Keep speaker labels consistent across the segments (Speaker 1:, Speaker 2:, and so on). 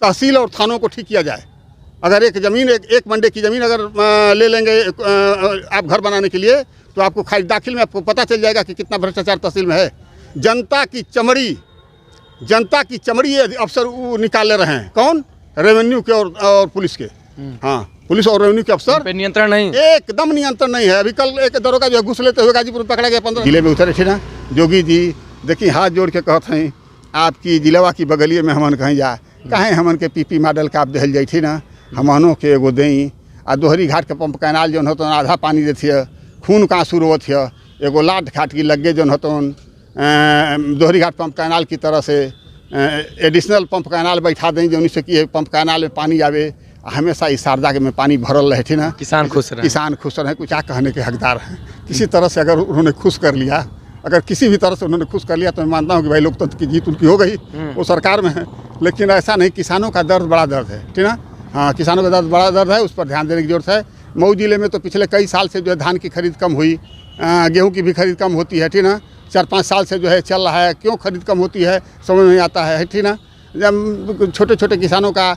Speaker 1: तहसील और थानों को ठीक किया जाए। अगर एक ज़मीन एक मंडे की ज़मीन अगर ले लेंगे आप घर बनाने के लिए, तो आपको खाली दाखिल में आपको पता चल जाएगा कि कितना भ्रष्टाचार तहसील में है। जनता की चमड़ी ये अफसर निकाल ले रहे हैं। कौन? रेवेन्यू के और पुलिस के। हाँ, पुलिस और रेवेन्यू के अफसर
Speaker 2: पे नियंत्रण नहीं,
Speaker 1: एकदम नियंत्रण नहीं है। अभी कल एक दरोगा जो है घुस लेते हुए गाजीपुर पकड़ा गया। 15 जिले में उतरे थे ना जोगी जी, देखिए हाथ जोड़ के कहते हैं आपकी जिलेवा की बगलिए में हमन कहीं जा कहें हमन के पीपी मॉडल का आप दहल जाई थी ना, हमनों के एगो दई आ दोहरी घाट के पंप कैनाल जौन होतो आधा पानी देती है, खून का आंसू रोवत है। एगो लाट घाट की लगे जौन होतो दोहरी घाट पंप कैनाल की तरह से एडिशनल पंप कैनाल बैठा दें जौन से कि पंप कैनाल में पानी आवे। हमेशा इस शारदा के में पानी भरल रहे थे ना,
Speaker 2: किसान खुश रहे।
Speaker 1: किसान खुश रहे, कुछ क्या कहने के हकदार हैं। किसी तरह से अगर उन्होंने खुश कर लिया, अगर किसी भी तरह से उन्होंने खुश कर लिया, तो मैं मानता हूँ कि भाई लोकतंत्र की जीत उनकी हो गई, वो सरकार में है। लेकिन ऐसा नहीं, किसानों का दर्द बड़ा दर्द है, ठीक ना। हाँ, किसानों का दर्द बड़ा दर्द है, उस पर ध्यान देने की जरूरत है। मऊ जिले में तो पिछले कई साल से जो है धान की खरीद कम हुई, गेहूँ की भी खरीद कम होती है, ठीक ना। 4-5 साल से जो है चल रहा है। क्यों खरीद कम होती है समझ नहीं आता है, ठीक ना। जब छोटे छोटे किसानों का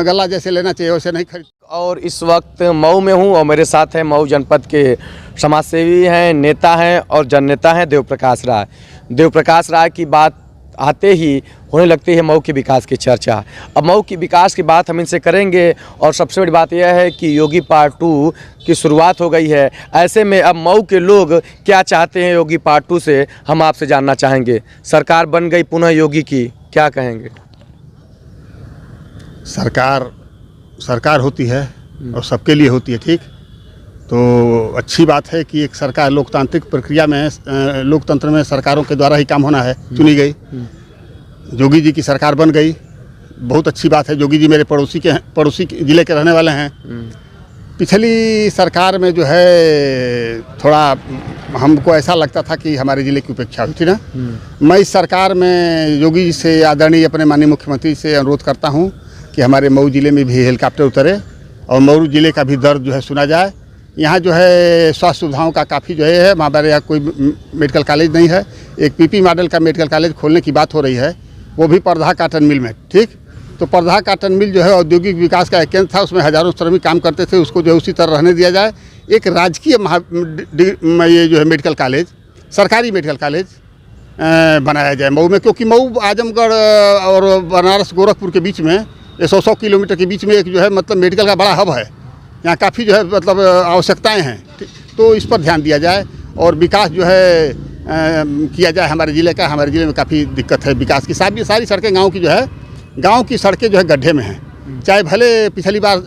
Speaker 1: गला जैसे लेना चाहिए वैसे नहीं खरीद।
Speaker 2: और इस वक्त मऊ में हूँ और मेरे साथ हैं मऊ जनपद के समाजसेवी हैं, नेता हैं और जननेता हैं देवप्रकाश राय। देवप्रकाश राय की बात आते ही होने लगती है मऊ के विकास की चर्चा। अब मऊ की विकास की बात हम इनसे करेंगे और सबसे बड़ी बात यह है कि योगी पार्ट 2 की शुरुआत हो गई है। ऐसे में अब मऊ के लोग क्या चाहते हैं योगी पार्ट 2 से, हम आपसे जानना चाहेंगे। सरकार बन गई पुनः योगी की, क्या कहेंगे?
Speaker 1: सरकार होती है और सबके लिए होती है, ठीक। तो अच्छी बात है कि एक सरकार लोकतांत्रिक प्रक्रिया में, लोकतंत्र में सरकारों के द्वारा ही काम होना है, चुनी गई। जोगी जी की सरकार बन गई, बहुत अच्छी बात है। जोगी जी मेरे पड़ोसी जिले के रहने वाले हैं। पिछली सरकार में जो है थोड़ा हमको ऐसा लगता था कि हमारे ज़िले की उपेक्षा हुई थी ना। मैं इस सरकार में योगी जी से, आदरणीय अपने माननीय मुख्यमंत्री से अनुरोध करता हूँ कि हमारे मऊ ज़िले में भी हेलीकॉप्टर उतरे और मऊ ज़िले का भी दर्द जो है सुना जाए। यहाँ जो है स्वास्थ्य सुविधाओं का काफ़ी जो है, हमारे यहाँ कोई मेडिकल कॉलेज नहीं है। एक पीपी मॉडल का मेडिकल कॉलेज खोलने की बात हो रही है, वो भी परधा काटन मिल में, ठीक। तो परधा काटन मिल जो है औद्योगिक विकास का एक केंद्र था, उसमें हज़ारों श्रमिक काम करते थे, उसको जो है उसी तरह रहने दिया जाए। एक राजकीय ये जो है मेडिकल कॉलेज, सरकारी मेडिकल कॉलेज बनाया जाए मऊ में, क्योंकि मऊ आजमगढ़ और बनारस गोरखपुर के बीच में, ये 100 किलोमीटर के बीच में एक जो है मतलब मेडिकल का बड़ा हब है। यहाँ काफ़ी जो है मतलब आवश्यकताएं हैं, तो इस पर ध्यान दिया जाए और विकास जो है किया जाए हमारे ज़िले का। हमारे ज़िले में काफ़ी दिक्कत है विकास की। सारी सड़कें गांव की जो है, गांव की सड़कें जो है गड्ढे में हैं। चाहे भले पिछली बार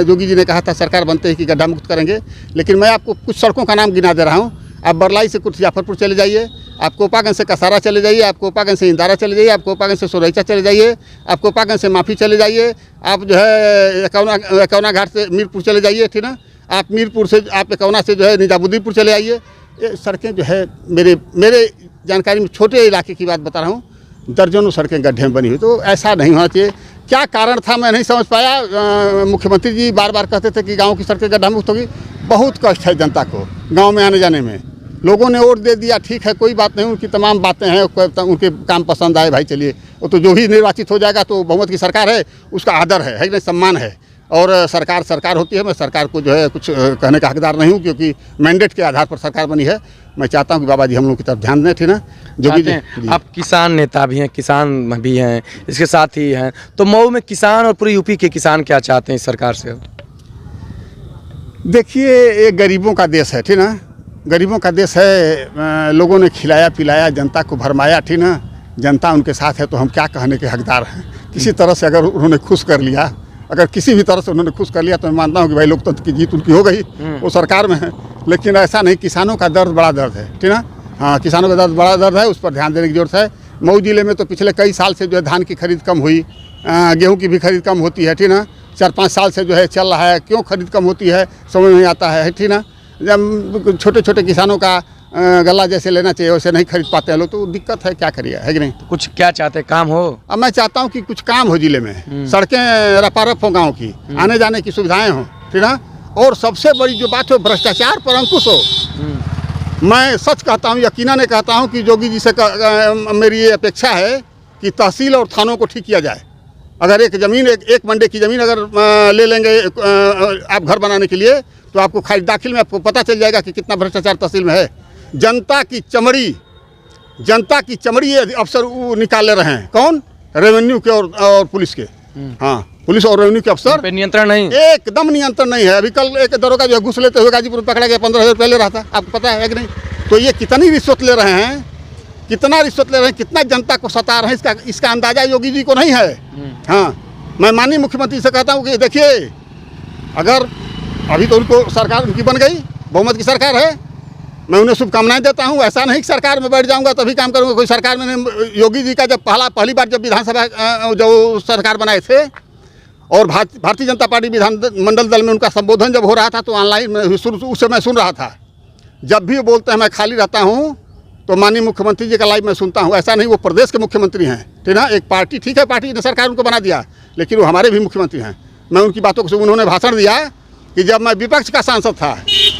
Speaker 1: जोगी जी ने कहा था सरकार बनते ही कि गड्ढा मुक्त करेंगे, लेकिन मैं आपको कुछ सड़कों का नाम गिना दे रहा हूँ। आप बरलाई से कुछ जाफरपुर चले जाइए, आप कोपागंज से कसारा चले जाइए, आप कोपागंज से इंदारा चले जाइए, आप कोपागंज से सोरैचा चले जाइए, आप कोपागंज से माफी चले जाइए, आप जो है एकौना घाट से मीरपुर चले जाइए, ठीक ना। आप मीरपुर से, आप एकौना से जो है निजामुद्दीनपुर चले आइए। ये सड़कें जो है मेरे जानकारी में, छोटे इलाके की बात बता रहा हूँ, दर्जनों सड़कें गड्ढे में बनी हुई। तो ऐसा नहीं होना चाहिए। क्या कारण था मैं नहीं समझ पाया। मुख्यमंत्री जी बार बार कहते थे कि गाँव की सड़कें गड्ढा मुक्त होगी। बहुत कष्ट है जनता को गाँव में आने जाने में। लोगों ने वोट दे दिया, ठीक है, कोई बात नहीं, उनकी तमाम बातें हैं, उनके काम पसंद आए, भाई चलिए, वो तो जो ही निर्वाचित हो जाएगा तो बहुमत की सरकार है, उसका आदर है कि नहीं, सम्मान है। और सरकार होती है। मैं सरकार को जो है कुछ कहने का हकदार नहीं हूँ, क्योंकि मैंडेट के आधार पर सरकार बनी है। मैं चाहता हूँ कि बाबा जी हम लोग की तरफ ध्यान दें, ठीक ना। जो भी
Speaker 2: आप किसान नेता भी हैं, किसान भी हैं, इसके साथ ही हैं, तो मऊ में किसान और पूरी यूपी के किसान क्या चाहते हैं इस सरकार से?
Speaker 1: देखिए, ये गरीबों का देश है, ठीक ना। गरीबों का देश है। लोगों ने खिलाया पिलाया, जनता को भरमाया, ठीक ना। जनता उनके साथ है, तो हम क्या कहने के हकदार हैं। किसी तरह से अगर उन्होंने खुश कर लिया, अगर किसी भी तरह से उन्होंने खुश कर लिया, तो मैं मानता हूँ कि भाई लोकतंत्र की जीत उनकी हो गई, वो सरकार में है। लेकिन ऐसा नहीं, किसानों का दर्द बड़ा दर्द है, ठीक ना। हाँ, किसानों का दर्द बड़ा दर्द है, उस पर ध्यान देने की जरूरत है। मऊ जिले में तो पिछले कई साल से जो है धान की खरीद कम हुई, गेहूँ की भी खरीद कम होती है, ठीक ना। 4-5 साल से जो है चल रहा है। क्यों खरीद कम होती है समझ नहीं आता है, ठीक ना। जब छोटे छोटे किसानों का गला जैसे लेना चाहिए वैसे नहीं खरीद पाते हैं लोग, तो दिक्कत है, क्या करिए, है कि नहीं।
Speaker 2: तो कुछ क्या चाहते, काम हो?
Speaker 1: अब मैं चाहता हूँ कि कुछ काम हो जिले में, सड़कें रपारप हो, गाँव की आने जाने की सुविधाएं हों, ठीक ना। और सबसे बड़ी जो बात हो, भ्रष्टाचार पर अंकुश हो। मैं सच कहता हूँ, यकीनन कहता हूँ कि जोगी जी से मेरी ये अपेक्षा है कि तहसील और थानों को ठीक किया जाए। अगर एक ज़मीन एक मंडे की ज़मीन अगर ले लेंगे आप घर बनाने के लिए, तो आपको खाली दाखिल में आपको पता चल जाएगा कि कितना भ्रष्टाचार तहसील में है। जनता की चमड़ी ये अफसर वो निकाल ले रहे हैं। कौन? रेवेन्यू के और पुलिस के। हाँ, पुलिस और रेवेन्यू के अफसर
Speaker 2: पे नियंत्रण नहीं,
Speaker 1: एकदम नियंत्रण नहीं है। अभी कल एक दरोगा जो घुस लेते हुए गाजीपुर पकड़ा गया, 15,000 रुपये ले रहा था, आपको पता है कि नहीं? तो ये कितनी रिश्वत ले रहे हैं, कितना रिश्वत ले रहे हैं, कितना जनता को सता रहे हैं, इसका अंदाजा योगी जी को नहीं है। हाँ, मैं माननीय मुख्यमंत्री से कहता हूँ कि देखिए, अगर अभी तो उनको सरकार उनकी बन गई, बहुमत की सरकार है, मैं उन्हें शुभकामनाएं देता हूं। ऐसा नहीं कि सरकार में बैठ जाऊंगा तभी काम करूंगा। कोई सरकार में नहीं। योगी जी का जब पहली बार जब विधानसभा जो सरकार बनाए थे और भारतीय जनता पार्टी विधानमंडल दल में उनका संबोधन जब हो रहा था, तो ऑनलाइन में उस समय सुन रहा था। जब भी वो बोलते हैं मैं खाली रहता हूँ, तो माननीय मुख्यमंत्री जी का लाइव मैं सुनता हूँ। ऐसा नहीं वो प्रदेश के मुख्यमंत्री हैं, ठीक ना। एक पार्टी, ठीक है, पार्टी ने सरकार उनको बना दिया, लेकिन वो हमारे भी मुख्यमंत्री हैं। मैं उनकी बातों को उन्होंने भाषण दिया कि जब मैं विपक्ष का सांसद था,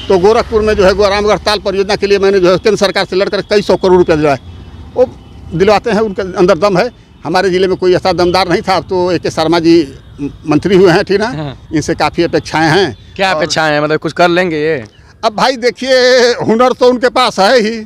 Speaker 1: तो गोरखपुर में जो है रामगढ़ ताल परियोजना के लिए मैंने जो है केंद्र सरकार से लड़कर कई 100 करोड़ रुपया दिलाए। वो दिलवाते हैं, उनके अंदर दम है। हमारे ज़िले में कोई ऐसा दमदार नहीं था। अब तो AK शर्मा जी मंत्री हुए हैं, ठीक ना। इनसे काफ़ी अपेक्षाएं हैं।
Speaker 2: क्या अपेक्षाएं हैं, मतलब कुछ कर लेंगे ये?
Speaker 1: अब भाई देखिए, हुनर तो उनके पास है ही।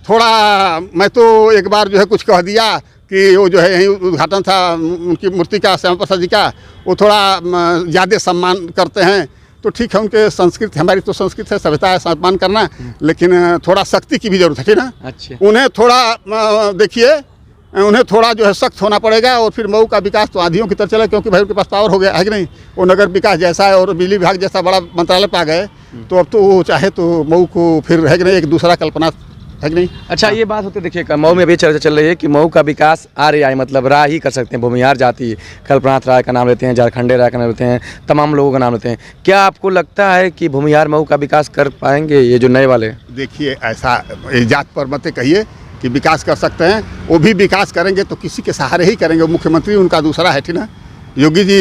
Speaker 1: थोड़ा मैं तो एक बार जो है कुछ कह दिया कि वो जो है यहीं उद्घाटन था उनकी मूर्ति का, श्यामा प्रसाद जी का, वो थोड़ा ज़्यादा सम्मान करते हैं। तो ठीक है, उनके संस्कृति, हमारी तो संस्कृति है, सभ्यता है सम्मान करना, लेकिन थोड़ा शक्ति की भी जरूरत है, ठीक ना।
Speaker 2: अच्छा,
Speaker 1: उन्हें थोड़ा देखिए, उन्हें थोड़ा जो है सख्त होना पड़ेगा। और फिर मऊ का विकास तो आंधियों की तरह चला, क्योंकि भाई उनके पास पावर हो गया है कि नहीं। वो नगर विकास जैसा है और बिजली विभाग जैसा बड़ा मंत्रालय पा गए, तो अब तो वो चाहे तो मऊ को फिर है कि नहीं, एक दूसरा कल्पना है कि नहीं।
Speaker 2: अच्छा, ये बात होती, देखिए मऊ में भी चर्चा चल रही है कि मऊ का विकास आर्य मतलब राय ही कर सकते हैं। भूमिहार जाति, कल्पनाथ राय का नाम लेते हैं, झारखंडे राय का नाम लेते हैं, तमाम लोगों का नाम लेते हैं। क्या आपको लगता है कि भूमिहार मऊ का विकास कर पाएंगे ये जो नए वाले?
Speaker 1: देखिए, ऐसा जात पर मत कहिए कि विकास कर सकते हैं। वो भी विकास करेंगे तो किसी के सहारे ही करेंगे। मुख्यमंत्री उनका दूसरा है, ठीक ना। योगी जी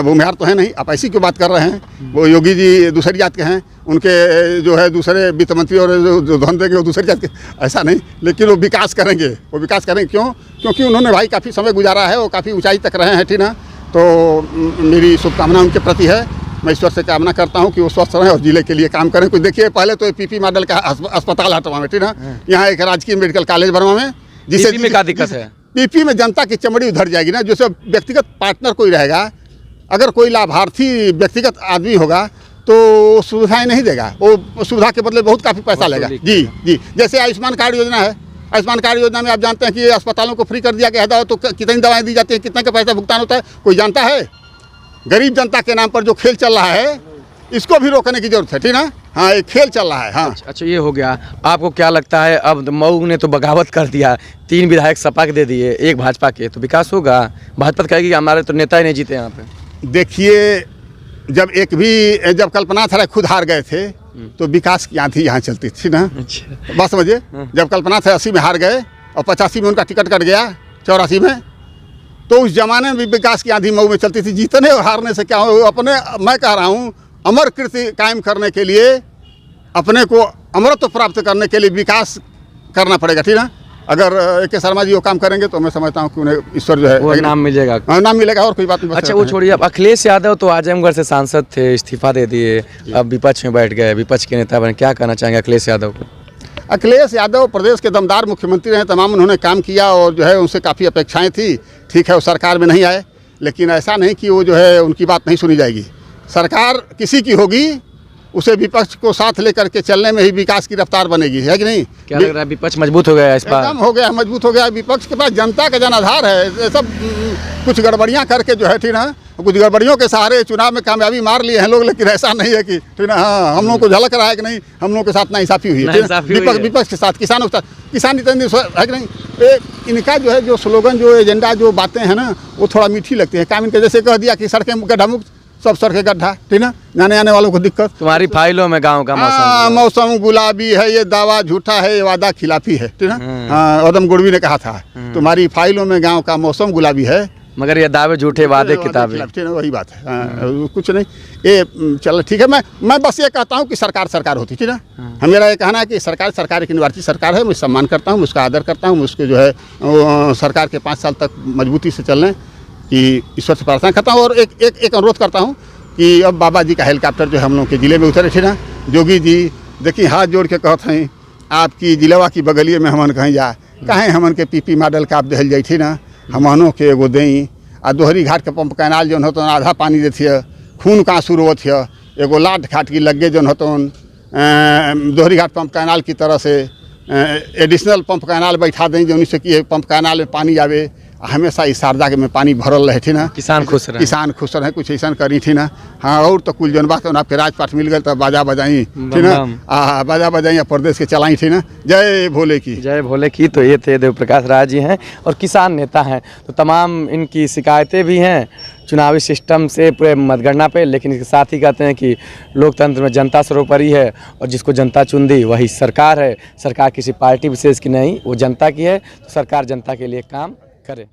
Speaker 1: भूमिहार तो है नहीं, आप ऐसी क्यों बात कर रहे हैं? वो योगी जी दूसरी जात के हैं, उनके जो है दूसरे वित्त मंत्री और जो धन देंगे वो दूसरी जात के, ऐसा नहीं। लेकिन वो विकास करेंगे, वो विकास करेंगे। क्यों? क्योंकि उन्होंने भाई काफ़ी समय गुजारा है, वो काफ़ी ऊंचाई तक रहे हैं, ठीक ना। तो मेरी शुभकामना उनके प्रति है। मैं ईश्वर से कामना करता हूं कि वो स्वस्थ रहें और जिले के लिए काम करें। कुछ देखिए, पहले तो PP मॉडल का अस्पताल हटवा में, ठीक ना। यहाँ एक राजकीय मेडिकल कॉलेज बनवा में, जिससे
Speaker 2: में क्या दिक्कत है?
Speaker 1: PP में जनता की चमड़ी उधर जाएगी ना। जैसे व्यक्तिगत पार्टनर कोई रहेगा, अगर कोई लाभार्थी व्यक्तिगत आदमी होगा तो सुविधाएं नहीं देगा, वो सुविधा के बदले बहुत काफ़ी पैसा लेगा। जी, जैसे आयुष्मान कार्ड योजना है। आयुष्मान कार्ड योजना में आप जानते हैं कि अस्पतालों को फ्री कर दिया गया है, तो कितनी दवाएं दी जाती हैं, कितने का पैसा भुगतान होता है, कोई जानता है? गरीब जनता के नाम पर जो खेल चल रहा है, इसको भी रोकने की जरूरत है, ठीक ना। हाँ, एक खेल चल रहा है। हाँ,
Speaker 2: अच्छा, ये हो गया। आपको क्या लगता है, अब मऊ ने तो बगावत कर दिया, 3 विधायक सपा के दे दिए, 1 भाजपा के, तो विकास होगा? भाजपा कहेगी हमारे तो नेता ही नहीं जीते यहाँ पे।
Speaker 1: देखिए, जब कल्पनाथ राय खुद हार गए थे, तो विकास की आंधी यहाँ चलती थी ना।
Speaker 2: अच्छा,
Speaker 1: बात समझिए। जब कल्पनाथ राय 80 में हार गए और 85 में उनका टिकट कट गया, 84 में, तो उस जमाने में भी विकास की आंधी मऊ में चलती थी। जीतने और हारने से क्या हो, अपने, मैं कह रहा हूँ, अमर कीर्ति कायम करने के लिए, अपने को अमरत्व प्राप्त करने के लिए विकास करना पड़ेगा, ठीक ना। अगर AK शर्मा जी वो काम करेंगे तो मैं समझता हूँ कि उन्हें ईश्वर जो है
Speaker 2: वो नाम मिलेगा।
Speaker 1: नाम मिलेगा, और कोई बात नहीं।
Speaker 2: अच्छा, वो छोड़िए। अब अखिलेश यादव तो आजमगढ़ से सांसद थे, इस्तीफा दे दिए, अब विपक्ष में बैठ गए, विपक्ष के नेता बने। क्या कहना चाहेंगे अखिलेश यादव को?
Speaker 1: अखिलेश यादव प्रदेश के दमदार मुख्यमंत्री हैं, तमाम उन्होंने काम किया और जो है उनसे काफ़ी अपेक्षाएं थी। ठीक है, वो सरकार में नहीं आए, लेकिन ऐसा नहीं कि वो जो है उनकी बात नहीं सुनी जाएगी। सरकार किसी की होगी, उसे विपक्ष को साथ लेकर के चलने में ही विकास की रफ्तार बनेगी, है कि नहीं?
Speaker 2: क्या लग रहा है, विपक्ष मजबूत हो गया है इस बार?
Speaker 1: एकदम हो गया, मजबूत हो गया। विपक्ष के पास जनता का जनाधार है। ये सब कुछ गड़बड़ियां करके जो है, ठीक ना, कुछ गड़बड़ियों के सहारे चुनाव में कामयाबी मार लिए हैं लोग, लेकिन ऐसा नहीं है कि, ठीक ना। हाँ, हम लोगों को झलक रहा है कि नहीं, हम लोगों के साथ नाइंसाफी हुई है। विपक्ष के साथ, किसानों के साथ, किसान है कि नहीं। इनका जो है, जो स्लोगन, जो एजेंडा, जो बातें हैं ना, वो थोड़ा मीठी लगती है। काम इनके जैसे कह दिया कि सड़कें गड्ढा मुक्त, सब सड़कें गड्ढा, ठीक ना, जाने आने वालों को दिक्कत।
Speaker 2: तुम्हारी फाइलों में गांव का
Speaker 1: मौसम गुलाबी है, ये दावा झूठा है, ये वादा खिलाफी है, ठीक ना। आदम गुड़वी ने कहा था, तुम्हारी फाइलों में गांव का मौसम गुलाबी है,
Speaker 2: मगर ये दावे झूठे, वादे किताबें।
Speaker 1: वही बात है। कुछ नहीं, ये चलो ठीक है। मैं बस ये कहता हूँ कि सरकार होती, ठीक ना। मेरा ये कहना है कि सरकार एक निवासी सरकार है। मैं सम्मान करता हूँ, उसका आदर करता हूँ, उसके जो है सरकार के 5 साल तक मजबूती से चलने। कि ईश्वर से प्रार्थना करता हूँ और एक अनुरोध करता हूँ कि अब बाबा जी का हेलीकॉप्टर जो है हम लोग के ज़िले में उतरे थे ना, जोगी जी देखिए हाथ जोड़ के कहते हैं आपकी जिलेवा की बगलिए में हमन कहीं जा कहें हमन के पीपी मॉडल का आप दहल जाई थी ना, हमनों के एगो दें आ दोहरी घाट के पंप कैनाल जो होता आधा पानी देती है, खून का शुरू होती है, एगो लाट घाट की लगे जो होता दोहरी घाट पंप कैनाल की तरह से एडिशनल पंप कैनाल बैठा दें जो से कि पंप कैनाल में पानी आवे, हमेशा इस शारदा के में पानी भरल रहे थी ना,
Speaker 2: किसान खुश रहे,
Speaker 1: किसान खुश रहे, कुछ ऐसा करी थी ना। हाँ और तो कुल जनबा तो आपके राजपाट मिल गए तो बाजा बजाई थी ना, बाजा बजाई प्रदेश के चलाई थी ना। जय भोले की,
Speaker 2: जय भोले की। तो ये थे देव प्रकाश राय जी हैं और किसान नेता हैं। तो तमाम इनकी शिकायतें भी हैं चुनावी सिस्टम से पूरे मतगणना पे, लेकिन इसके साथ ही कहते हैं कि लोकतंत्र में जनता सर्वोपरि है और जिसको जनता चुन दी वही सरकार है। सरकार किसी पार्टी विशेष की नहीं, वो जनता की है, तो सरकार जनता के लिए काम करे।